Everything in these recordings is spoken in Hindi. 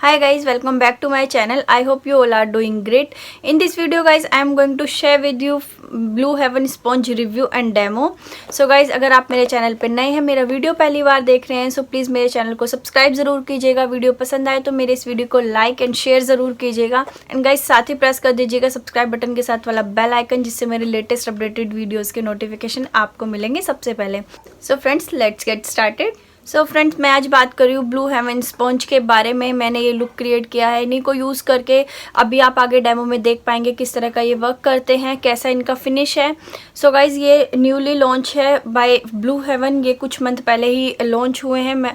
Hi guys, welcome back to my channel. I hope you all are doing great. In this video guys, I am going to share with you Blue Heaven sponge review and demo. So guys, अगर आप मेरे चैनल पर नए हैं, मेरा वीडियो पहली बार देख रहे हैं, so प्लीज़ मेरे चैनल को सब्सक्राइब ज़रूर कीजिएगा. वीडियो पसंद आए तो मेरे इस वीडियो को लाइक एंड शेयर ज़रूर कीजिएगा. एंड गाइज साथ ही प्रेस कर दीजिएगा सब्सक्राइब बटन के साथ वाला बेल आइकन, जिससे मेरे लेटेस्ट अपडेटेड वीडियोज़ के नोटिफिकेशन आपको मिलेंगे सबसे पहले. So friends, let's get started. So friends, मैं आज बात कर रही हूँ ब्लू हेवन स्पॉन्ज के बारे में. मैंने ये लुक क्रिएट किया है इन्हीं को यूज़ करके. अभी आप आगे डेमो में देख पाएंगे किस तरह का ये वर्क करते हैं, कैसा इनका फिनिश है. सो गाइज, ये न्यूली लॉन्च है बाय ब्लू हेवन. ये कुछ मंथ पहले ही लॉन्च हुए हैं.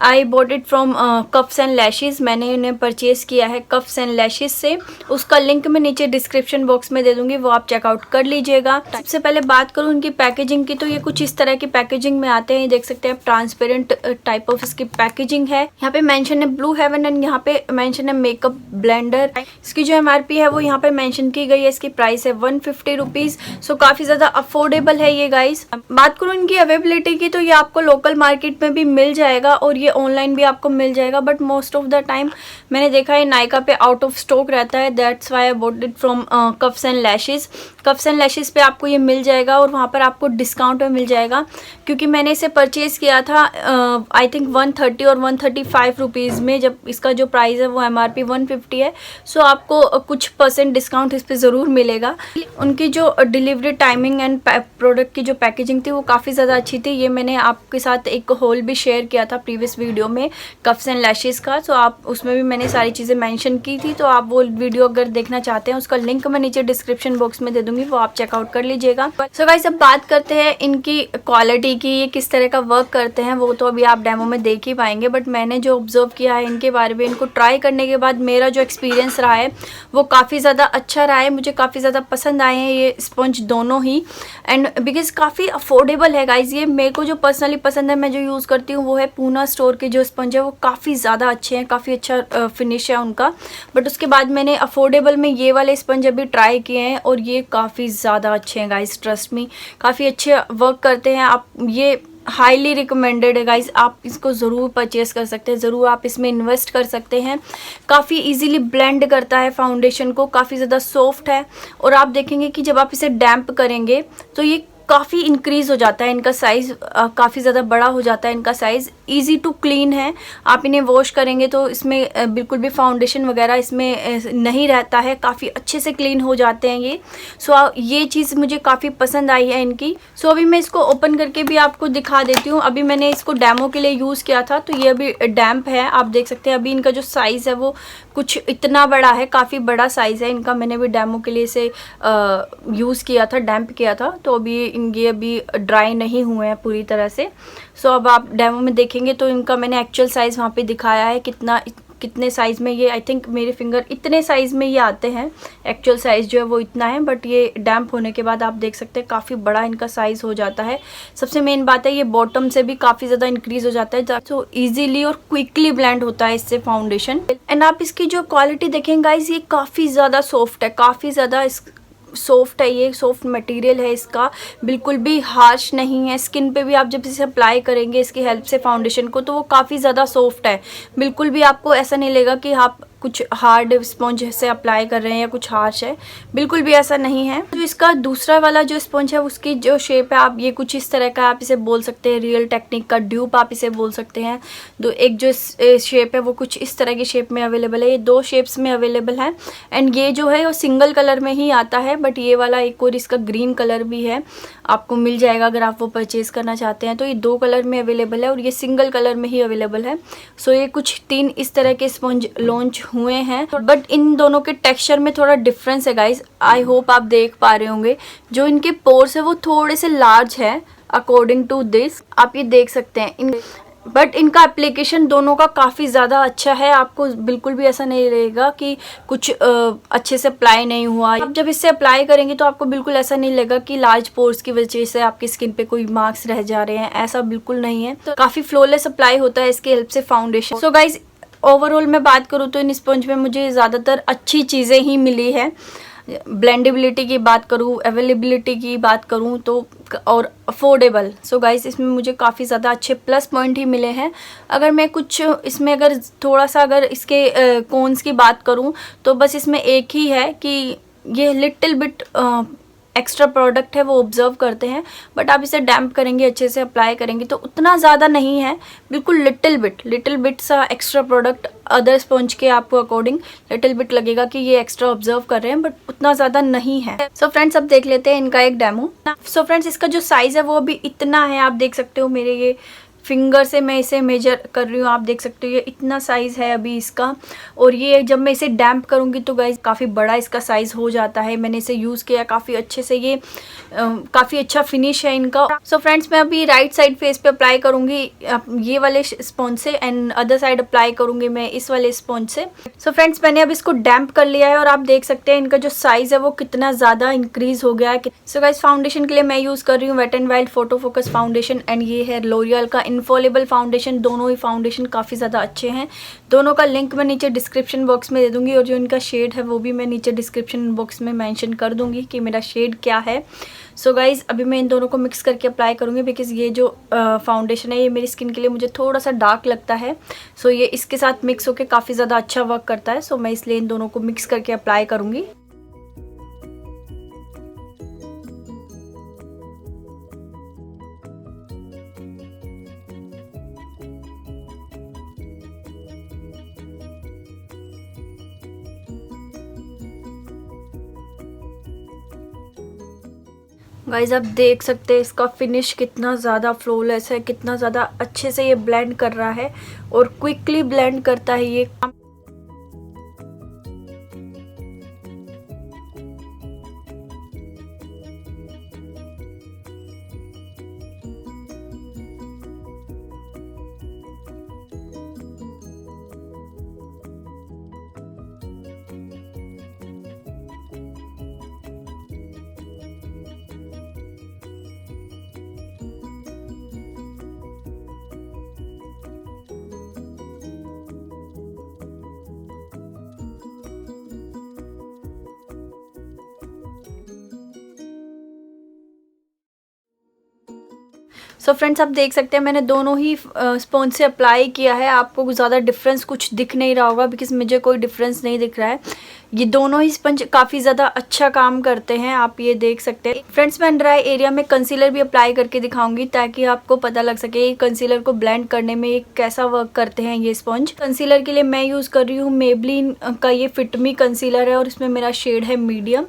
I bought it from coughs and lashes. मैंने इन्हें परचेज़ किया है कफ्स एंड लैशेज़ से. उसका लिंक मैं नीचे डिस्क्रिप्शन बॉक्स में दे दूँगी, वो आप चेकआउट कर लीजिएगा. सबसे पहले बात करूँ इनकी पैकेजिंग की, तो ये कुछ इस तरह की पैकेजिंग में आते हैं. ये देख सकते हैं आप, ट्रांसपेरेंट टाइप ऑफ इसकी पैकेजिंग है. यहाँ पे मेंशन है ब्लू हेवन एंड यहाँ पे मेंशन है मेकअप ब्लेंडर. इसकी जो MRP है वो यहाँ पे मेंशन की गई है. इसकी प्राइस है 150 रुपीज़. सो काफ़ी ज़्यादा अफोर्डेबल है ये गाइस. बात करूँ इनकी अवेलेबिलिटी की, तो ये आपको लोकल मार्केट में भी मिल जाएगा और ऑनलाइन भी आपको मिल जाएगा. But most of the time मैंने देखा है नायका पे आउट ऑफ स्टॉक रहता है. That's why I bought it from coughs and lashes. Coughs and lashes पे आपको ये मिल जाएगा और वहाँ पर आपको डिस्काउंट में मिल जाएगा, क्योंकि मैंने इसे परचेज़ किया था आई थिंक 130 और 135 रुपीज़ में. जब इसका जो प्राइस है वो MRP 150 है. सो आपको कुछ % डिस्काउंट इस पर ज़रूर मिलेगा. उनकी जो डिलीवरी टाइमिंग एंड प्रोडक्ट की जो पैकेजिंग थी वो काफ़ी ज़्यादा अच्छी थी. ये मैंने आपके साथ एक हॉल भी शेयर किया था प्रीवियस वीडियो में कफ्स एंड लैशेज़ का. तो आप उसमें भी मैंने सारी चीज़ें मेंशन की थी. तो आप वो वीडियो अगर देखना चाहते हैं, उसका लिंक मैं नीचे डिस्क्रिप्शन बॉक्स में दे दूँगी, वो आप चेकआउट कर लीजिएगा. सो गाइस, अब बात करते हैं इनकी क्वालिटी की. ये किस तरह का वर्क करते हैं वो तो अभी आप डेमो में देख ही पाएंगे. बट मैंने जो ऑब्जर्व किया है इनके बारे में, इनको ट्राई करने के बाद मेरा जो एक्सपीरियंस रहा है वो काफ़ी ज़्यादा अच्छा रहा है. मुझे काफ़ी ज़्यादा पसंद आए हैं ये स्पंज दोनों ही. एंड बिकॉज काफ़ी अफोर्डेबल है गाइज. ये मेरे को जो पर्सनली पसंद है, मैं जो यूज़ करती हूँ, वो है पूना स्टोर के जो स्पंज है वो काफ़ी ज़्यादा अच्छे हैं. काफ़ी अच्छा फिनिश है उनका. बट उसके बाद मैंने अफोर्डेबल में ये वाले स्पंज अभी ट्राई किए हैं और ये काफ़ी ज़्यादा अच्छे हैं गाइज. ट्रस्ट मी, काफ़ी अच्छे वर्क करते हैं. आप ये हाईली रिकमेंडेड है गाइज. आप इसको ज़रूर परचेज़ कर सकते हैं, ज़रूर आप इसमें इन्वेस्ट कर सकते हैं. काफ़ी इजीली ब्लेंड करता है फाउंडेशन को, काफ़ी ज़्यादा सॉफ्ट है. और आप देखेंगे कि जब आप इसे डैम्प करेंगे तो ये काफ़ी इंक्रीज़ हो जाता है इनका साइज़. काफ़ी ज़्यादा बड़ा हो जाता है इनका साइज़. इजी टू क्लीन है. आप इन्हें वॉश करेंगे तो इसमें बिल्कुल भी फाउंडेशन वगैरह इसमें नहीं रहता है. काफ़ी अच्छे से क्लीन हो जाते हैं ये. सो ये चीज़ मुझे काफ़ी पसंद आई है इनकी. सो अभी मैं इसको ओपन करके भी आपको दिखा देती हूँ. अभी मैंने इसको डेमो के लिए यूज़ किया था, तो ये अभी डैम्प है. आप देख सकते हैं अभी इनका जो साइज़ है वो कुछ इतना बड़ा है, काफ़ी बड़ा साइज़ है इनका. मैंने भी डेमो के लिए इसे यूज़ किया था, डैम्प किया था. तो अभी ये अभी ड्राई नहीं हुए हैं पूरी तरह से. सो अब आप डेमो में देखेंगे तो इनका मैंने एक्चुअल साइज़ वहाँ पे दिखाया है कितने साइज़ में. ये आई थिंक मेरे फिंगर इतने साइज़ में ये आते हैं. एक्चुअल साइज़ जो है वो इतना है, बट ये डैम्प होने के बाद आप देख सकते हैं काफ़ी बड़ा इनका साइज़ हो जाता है. सबसे मेन बात है ये बॉटम से भी काफ़ी ज़्यादा इंक्रीज़ हो जाता है. तो ईजीली और क्विकली ब्लेंड होता है इससे फाउंडेशन. एंड आप इसकी जो क्वालिटी देखें गाइज, ये काफ़ी ज़्यादा सॉफ्ट है. काफ़ी ज़्यादा सॉफ्ट है. ये सॉफ्ट मटेरियल है इसका, बिल्कुल भी हार्श नहीं है. स्किन पे भी आप जब इसे अप्लाई करेंगे इसकी हेल्प से फाउंडेशन को, तो वो काफ़ी ज़्यादा सॉफ्ट है. बिल्कुल भी आपको ऐसा नहीं लगेगा कि आप कुछ हार्ड स्पंज से अप्लाई कर रहे हैं या कुछ हार्श है. बिल्कुल भी ऐसा नहीं है. जो इसका दूसरा वाला जो स्पंज है उसकी जो शेप है, आप ये कुछ इस तरह का आप इसे बोल सकते हैं. रियल टेक्निक का ड्यूप आप इसे बोल सकते हैं. एक जो शेप है वो कुछ इस तरह की शेप में अवेलेबल है. ये 2 शेप्स में अवेलेबल है. एंड ये जो है वो सिंगल कलर में ही आता है. बट ये वाला एक और इसका ग्रीन कलर भी है, आपको मिल जाएगा अगर आप वो परचेज़ करना चाहते हैं. तो ये 2 कलर में अवेलेबल है और ये सिंगल कलर में ही अवेलेबल है. सो ये कुछ 3 इस तरह के स्पंज लॉन्च हुए हैं, बट इन दोनों के टेक्सचर में थोड़ा डिफरेंस है गाइज. आई होप आप देख पा रहे होंगे. जो इनके पोर्स है वो थोड़े से लार्ज है अकॉर्डिंग टू दिस. आप ये देख सकते हैं. बट इनका एप्लीकेशन दोनों का काफ़ी ज़्यादा अच्छा है. आपको बिल्कुल भी ऐसा नहीं लगेगा कि कुछ अच्छे से अप्लाई नहीं हुआ. आप जब इससे अप्लाई करेंगे तो आपको बिल्कुल ऐसा नहीं लगेगा कि लार्ज पोर्स की वजह से आपकी स्किन पे कोई मार्क्स रह जा रहे हैं. ऐसा बिल्कुल नहीं है. तो काफ़ी फ्लॉलेस अप्लाई होता है इसकी हेल्प से फाउंडेशन. सो गाइज, ओवरऑल मैं बात करूँ तो इन स्पंज में मुझे ज़्यादातर अच्छी चीज़ें ही मिली है. ब्लेंडेबिलिटी की बात करूँ, अवेलेबिलिटी की बात करूँ तो, और अफोर्डेबल। सो गाइस इसमें मुझे काफ़ी ज़्यादा अच्छे प्लस पॉइंट ही मिले हैं। अगर मैं कुछ इसमें अगर थोड़ा सा अगर इसके कॉन्स की बात करूँ तो बस इसमें एक ही है कि ये लिटिल बिट एक्स्ट्रा प्रोडक्ट है वो ऑब्जर्व करते हैं, बट आप इसे डैम्प करेंगे, अच्छे से अप्लाई करेंगे तो उतना ज़्यादा नहीं है, बिल्कुल लिटिल बिट सा एक्स्ट्रा प्रोडक्ट अदर स्पॉन्ज के आपको अकॉर्डिंग लिटिल बिट लगेगा कि ये एक्स्ट्रा ऑब्जर्व कर रहे हैं, बट उतना ज़्यादा नहीं है। सो फ्रेंड्स अब देख लेते हैं इनका एक डेमो। सो फ्रेंड्स इसका जो साइज़ है वो अभी इतना है, आप देख सकते हो मेरे ये फिंगर से मैं इसे मेजर कर रही हूँ, आप देख सकते हो ये इतना साइज़ है अभी इसका। और ये जब मैं इसे डैम्प करूँगी तो गाइस काफ़ी बड़ा इसका साइज़ हो जाता है। मैंने इसे यूज़ किया काफ़ी अच्छे से, ये काफ़ी अच्छा फिनिश है इनका। सो फ्रेंड्स मैं अभी राइट साइड फेस पे अप्लाई करूँगी ये वाले स्पॉन्ज से, एंड अदर साइड अप्लाई करूँगी मैं इस वाले स्पॉन्ज से। सो फ्रेंड्स मैंने अब इसको डैम्प कर लिया है और आप देख सकते हैं इनका जो साइज़ है वो कितना ज़्यादा इंक्रीज़ हो गया है। सो गाइस फाउंडेशन के लिए मैं यूज़ कर रही हूँ wet and wild photo focus foundation, and ये है लॉरियल का इनफॉलेबल फाउंडेशन। दोनों ही फाउंडेशन काफ़ी ज़्यादा अच्छे हैं, दोनों का लिंक मैं नीचे डिस्क्रिप्शन बॉक्स में दे दूँगी, और जो इनका शेड है वो भी मैं नीचे डिस्क्रिप्शन बॉक्स में मेंशन कर दूँगी कि मेरा शेड क्या है। सो गाइज़ अभी मैं इन दोनों को मिक्स करके अप्लाई करूँगी, बिकॉज़ ये जो फाउंडेशन है ये मेरी स्किन के लिए मुझे थोड़ा सा डार्क लगता है। सो ये इसके साथ मिक्स होकर काफ़ी ज़्यादा अच्छा वर्क करता है। सो मैं इसलिए इन दोनों को मिक्स करके अप्लाई करूँगी। गाइज आप देख सकते हैं इसका फिनिश कितना ज़्यादा फ्लॉलेस है, कितना ज़्यादा अच्छे से ये ब्लेंड कर रहा है और क्विकली ब्लेंड करता है ये। सो फ्रेंड्स आप देख सकते हैं मैंने दोनों ही स्पॉन्ज से अप्लाई किया है। आपको ज़्यादा डिफरेंस कुछ दिख नहीं रहा होगा, बिकॉज मुझे कोई डिफरेंस नहीं दिख रहा है। ये दोनों ही स्पंज काफ़ी ज़्यादा अच्छा काम करते हैं, आप ये देख सकते हैं। फ्रेंड्स मैं अंडर आई एरिया में कंसीलर भी अप्लाई करके दिखाऊंगी ताकि आपको पता लग सके कंसीलर को ब्लेंड करने में ये कैसा वर्क करते हैं ये स्पंज। कंसीलर के लिए मैं यूज़ कर रही हूँ मेबलिन का ये फिट मी कंसीलर है और इसमें मेरा शेड है मीडियम।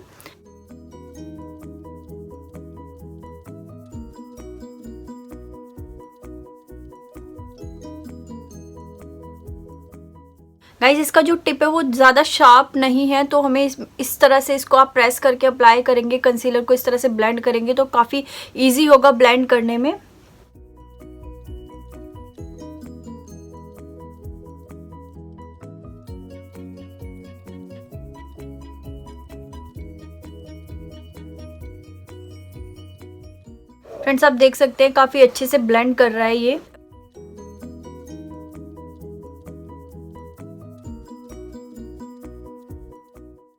गाइज इसका जो टिप है वो ज़्यादा शार्प नहीं है, तो हमें इस तरह से इसको आप प्रेस करके अप्लाई करेंगे, कंसीलर को इस तरह से ब्लेंड करेंगे तो काफ़ी इजी होगा ब्लेंड करने में। फ्रेंड्स आप देख सकते हैं काफ़ी अच्छे से ब्लेंड कर रहा है ये।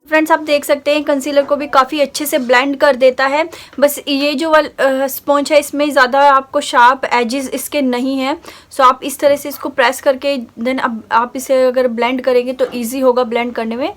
फ्रेंड्स आप देख सकते हैं कंसीलर को भी काफ़ी अच्छे से ब्लेंड कर देता है। बस ये जो स्पॉन्ज है इसमें ज़्यादा आपको शार्प एजेस इसके नहीं है। सो आप इस तरह से इसको प्रेस करके देन अब आप इसे अगर ब्लेंड करेंगे तो इजी होगा ब्लेंड करने में।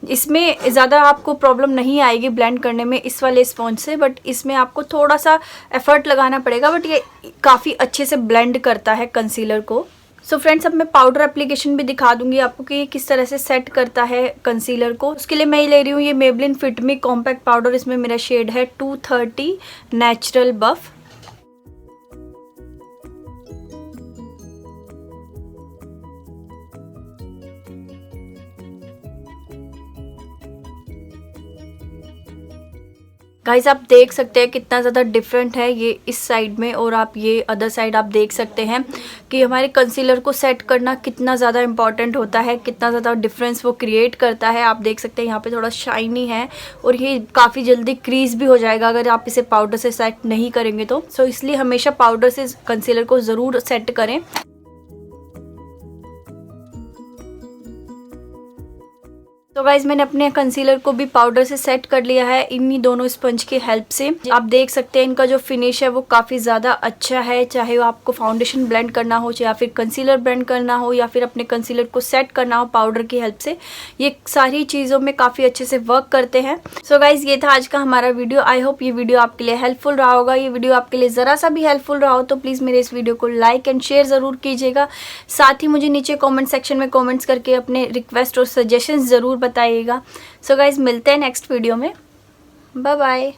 इसमें ज़्यादा आपको प्रॉब्लम नहीं आएगी ब्लेंड करने में इस वाले स्पॉन्ज से, बट इसमें आपको थोड़ा सा एफर्ट लगाना पड़ेगा, बट ये काफ़ी अच्छे से ब्लेंड करता है कंसीलर को। सो फ्रेंड्स अब मैं पाउडर एप्लीकेशन भी दिखा दूंगी आपको कि किस तरह से सेट करता है कंसीलर को। उसके लिए मैं ले रही हूँ ये मेबलिन फिट मी कॉम्पैक्ट पाउडर, इसमें मेरा शेड है 230 नेचुरल बफ। गाइज आप देख सकते हैं कितना ज़्यादा डिफरेंट है ये इस साइड में, और आप ये अदर साइड आप देख सकते हैं कि हमारे कंसीलर को सेट करना कितना ज़्यादा इंपॉर्टेंट होता है, कितना ज़्यादा डिफरेंस वो क्रिएट करता है। आप देख सकते हैं यहाँ पे थोड़ा शाइनी है और ये काफ़ी जल्दी क्रीज भी हो जाएगा अगर आप इसे पाउडर से सेट नहीं करेंगे तो। सो इसलिए हमेशा पाउडर से कंसीलर को ज़रूर सेट करें। तो गाइज मैंने अपने कंसीलर को भी पाउडर से सेट कर लिया है इन्हीं दोनों स्पंज की हेल्प से। आप देख सकते हैं इनका जो फिनिश है वो काफ़ी ज़्यादा अच्छा है, चाहे वो आपको फाउंडेशन ब्लेंड करना हो या फिर कंसीलर ब्लेंड करना हो या फिर अपने कंसीलर को सेट करना हो पाउडर की हेल्प से, ये सारी चीज़ों में काफ़ी अच्छे से वर्क करते हैं। सो गाइज ये था आज का हमारा वीडियो। आई होप ये वीडियो आपके लिए हेल्पफुल रहा होगा। ये वीडियो आपके लिए ज़रा सा भी हेल्पफुल रहा हो तो प्लीज़ मेरे इस वीडियो को लाइक एंड शेयर ज़रूर कीजिएगा। साथ ही मुझे नीचे कॉमेंट सेक्शन में कॉमेंट्स करके अपने रिक्वेस्ट और सजेशंस ज़रूर बताइएगा। सो गाइज मिलते हैं नेक्स्ट वीडियो में। Bye bye.